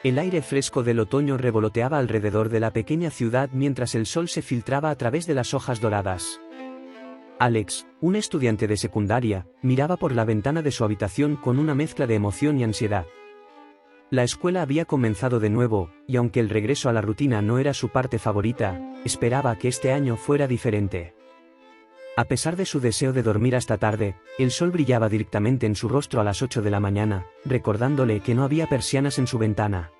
El aire fresco del otoño revoloteaba alrededor de la pequeña ciudad mientras el sol se filtraba a través de las hojas doradas. Alex, un estudiante de secundaria, miraba por la ventana de su habitación con una mezcla de emoción y ansiedad. La escuela había comenzado de nuevo, y aunque el regreso a la rutina no era su parte favorita, esperaba que este año fuera diferente. A pesar de su deseo de dormir hasta tarde, el sol brillaba directamente en su rostro a las 8 de la mañana, recordándole que no había persianas en su ventana.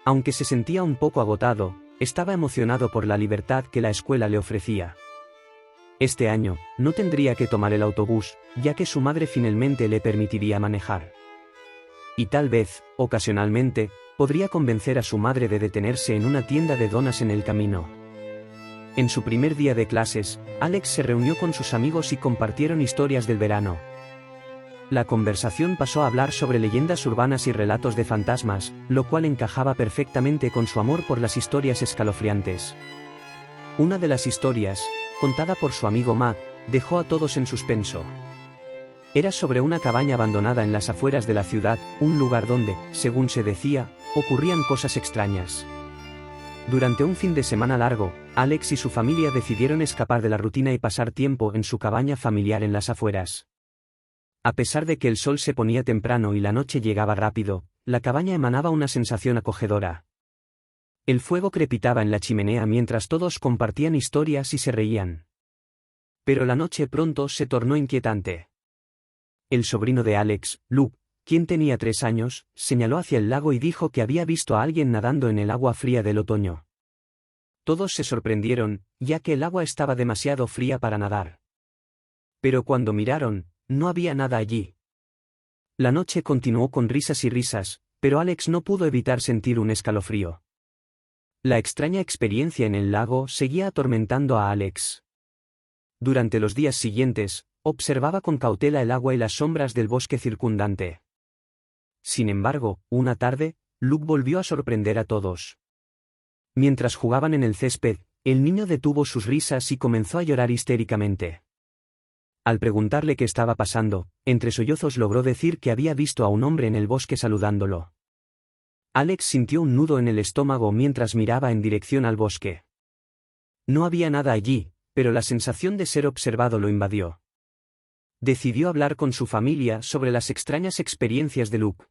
Aunque se sentía un poco agotado, estaba emocionado por la libertad que la escuela le ofrecía. Este año, no tendría que tomar el autobús, ya que su madre finalmente le permitiría manejar. Y tal vez, ocasionalmente, podría convencer a su madre de detenerse en una tienda de donas en el camino. En su primer día de clases, Alex se reunió con sus amigos y compartieron historias del verano. La conversación pasó a hablar sobre leyendas urbanas y relatos de fantasmas, lo cual encajaba perfectamente con su amor por las historias escalofriantes. Una de las historias, contada por su amigo Matt, dejó a todos en suspenso. Era sobre una cabaña abandonada en las afueras de la ciudad, un lugar donde, según se decía, ocurrían cosas extrañas. Durante un fin de semana largo, Alex y su familia decidieron escapar de la rutina y pasar tiempo en su cabaña familiar en las afueras. A pesar de que el sol se ponía temprano y la noche llegaba rápido, la cabaña emanaba una sensación acogedora. El fuego crepitaba en la chimenea mientras todos compartían historias y se reían. Pero la noche pronto se tornó inquietante. El sobrino de Alex, Luke, quien tenía 3 años, señaló hacia el lago y dijo que había visto a alguien nadando en el agua fría del otoño. Todos se sorprendieron, ya que el agua estaba demasiado fría para nadar. Pero cuando miraron, no había nada allí. La noche continuó con risas y risas, pero Alex no pudo evitar sentir un escalofrío. La extraña experiencia en el lago seguía atormentando a Alex. Durante los días siguientes, observaba con cautela el agua y las sombras del bosque circundante. Sin embargo, una tarde, Luke volvió a sorprender a todos. Mientras jugaban en el césped, el niño detuvo sus risas y comenzó a llorar histéricamente. Al preguntarle qué estaba pasando, entre sollozos logró decir que había visto a un hombre en el bosque saludándolo. Alex sintió un nudo en el estómago mientras miraba en dirección al bosque. No había nada allí, pero la sensación de ser observado lo invadió. Decidió hablar con su familia sobre las extrañas experiencias de Luke.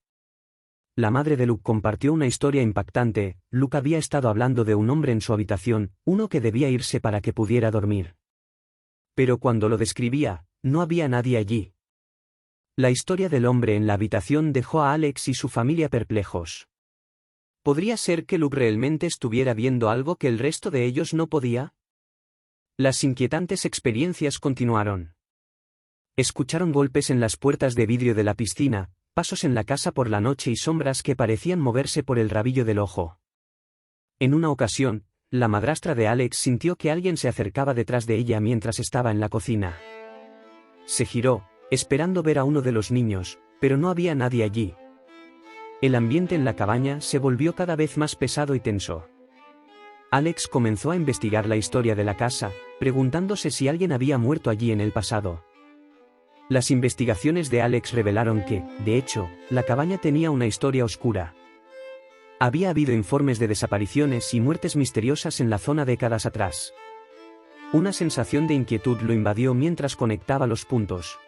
La madre de Luke compartió una historia impactante. Luke había estado hablando de un hombre en su habitación, uno que debía irse para que pudiera dormir. Pero cuando lo describía, no había nadie allí. La historia del hombre en la habitación dejó a Alex y su familia perplejos. ¿Podría ser que Luke realmente estuviera viendo algo que el resto de ellos no podía? Las inquietantes experiencias continuaron. Escucharon golpes en las puertas de vidrio de la piscina, pasos en la casa por la noche y sombras que parecían moverse por el rabillo del ojo. En una ocasión, la madrastra de Alex sintió que alguien se acercaba detrás de ella mientras estaba en la cocina. Se giró, esperando ver a uno de los niños, pero no había nadie allí. El ambiente en la cabaña se volvió cada vez más pesado y tenso. Alex comenzó a investigar la historia de la casa, preguntándose si alguien había muerto allí en el pasado. Las investigaciones de Alex revelaron que, de hecho, la cabaña tenía una historia oscura. Había habido informes de desapariciones y muertes misteriosas en la zona décadas atrás. Una sensación de inquietud lo invadió mientras conectaba los puntos.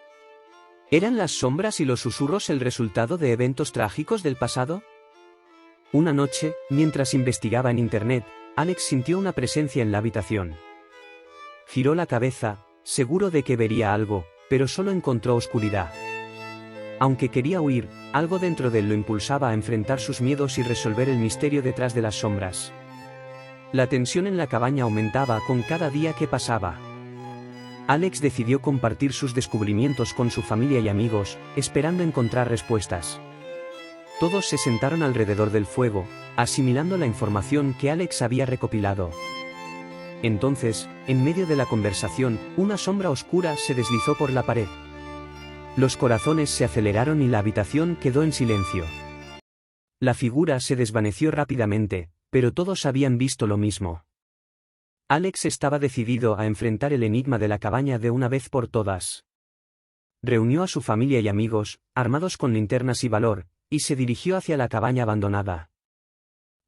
¿Eran las sombras y los susurros el resultado de eventos trágicos del pasado? Una noche, mientras investigaba en internet, Alex sintió una presencia en la habitación. Giró la cabeza, seguro de que vería algo, pero solo encontró oscuridad. Aunque quería huir, algo dentro de él lo impulsaba a enfrentar sus miedos y resolver el misterio detrás de las sombras. La tensión en la cabaña aumentaba con cada día que pasaba. Alex decidió compartir sus descubrimientos con su familia y amigos, esperando encontrar respuestas. Todos se sentaron alrededor del fuego, asimilando la información que Alex había recopilado. Entonces, en medio de la conversación, una sombra oscura se deslizó por la pared. Los corazones se aceleraron y la habitación quedó en silencio. La figura se desvaneció rápidamente, pero todos habían visto lo mismo. Alex estaba decidido a enfrentar el enigma de la cabaña de una vez por todas. Reunió a su familia y amigos, armados con linternas y valor, y se dirigió hacia la cabaña abandonada.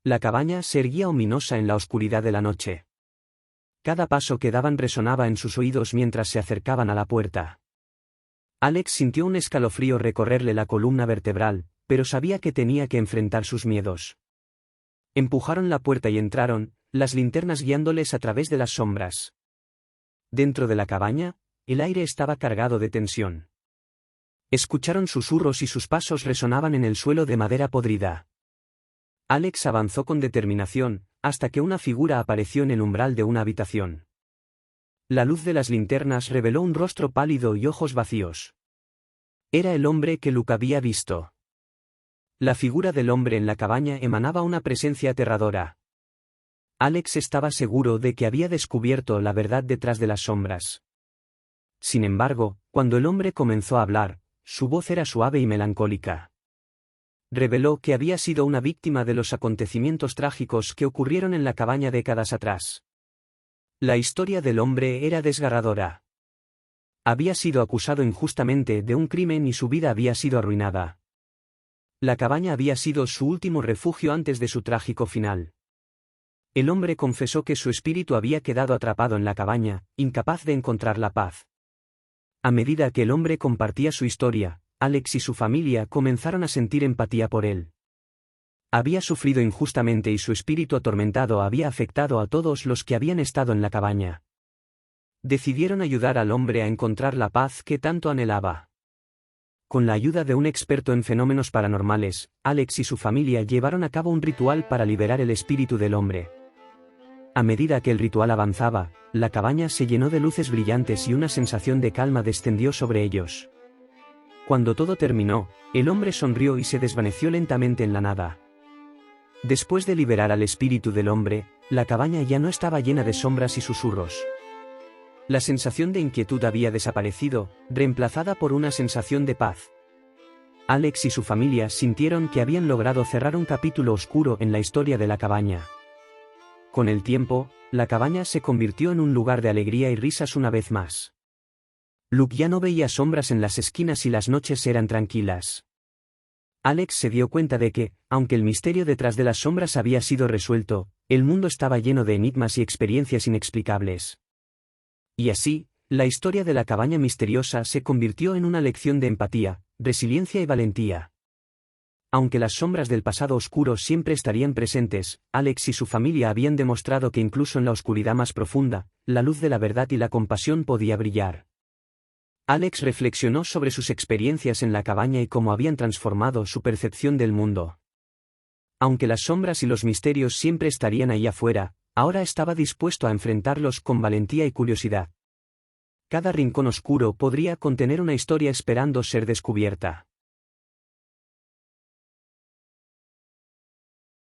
La cabaña se erguía ominosa en la oscuridad de la noche. Cada paso que daban resonaba en sus oídos mientras se acercaban a la puerta. Alex sintió un escalofrío recorrerle la columna vertebral, pero sabía que tenía que enfrentar sus miedos. Empujaron la puerta y entraron, las linternas guiándoles a través de las sombras. Dentro de la cabaña, el aire estaba cargado de tensión. Escucharon susurros y sus pasos resonaban en el suelo de madera podrida. Alex avanzó con determinación, hasta que una figura apareció en el umbral de una habitación. La luz de las linternas reveló un rostro pálido y ojos vacíos. Era el hombre que Luke había visto. La figura del hombre en la cabaña emanaba una presencia aterradora. Alex estaba seguro de que había descubierto la verdad detrás de las sombras. Sin embargo, cuando el hombre comenzó a hablar, su voz era suave y melancólica. Reveló que había sido una víctima de los acontecimientos trágicos que ocurrieron en la cabaña décadas atrás. La historia del hombre era desgarradora. Había sido acusado injustamente de un crimen y su vida había sido arruinada. La cabaña había sido su último refugio antes de su trágico final. El hombre confesó que su espíritu había quedado atrapado en la cabaña, incapaz de encontrar la paz. A medida que el hombre compartía su historia, Alex y su familia comenzaron a sentir empatía por él. Había sufrido injustamente y su espíritu atormentado había afectado a todos los que habían estado en la cabaña. Decidieron ayudar al hombre a encontrar la paz que tanto anhelaba. Con la ayuda de un experto en fenómenos paranormales, Alex y su familia llevaron a cabo un ritual para liberar el espíritu del hombre. A medida que el ritual avanzaba, la cabaña se llenó de luces brillantes y una sensación de calma descendió sobre ellos. Cuando todo terminó, el hombre sonrió y se desvaneció lentamente en la nada. Después de liberar al espíritu del hombre, la cabaña ya no estaba llena de sombras y susurros. La sensación de inquietud había desaparecido, reemplazada por una sensación de paz. Alex y su familia sintieron que habían logrado cerrar un capítulo oscuro en la historia de la cabaña. Con el tiempo, la cabaña se convirtió en un lugar de alegría y risas una vez más. Luke ya no veía sombras en las esquinas y las noches eran tranquilas. Alex se dio cuenta de que, aunque el misterio detrás de las sombras había sido resuelto, el mundo estaba lleno de enigmas y experiencias inexplicables. Y así, la historia de la cabaña misteriosa se convirtió en una lección de empatía, resiliencia y valentía. Aunque las sombras del pasado oscuro siempre estarían presentes, Alex y su familia habían demostrado que incluso en la oscuridad más profunda, la luz de la verdad y la compasión podía brillar. Alex reflexionó sobre sus experiencias en la cabaña y cómo habían transformado su percepción del mundo. Aunque las sombras y los misterios siempre estarían ahí afuera, ahora estaba dispuesto a enfrentarlos con valentía y curiosidad. Cada rincón oscuro podría contener una historia esperando ser descubierta.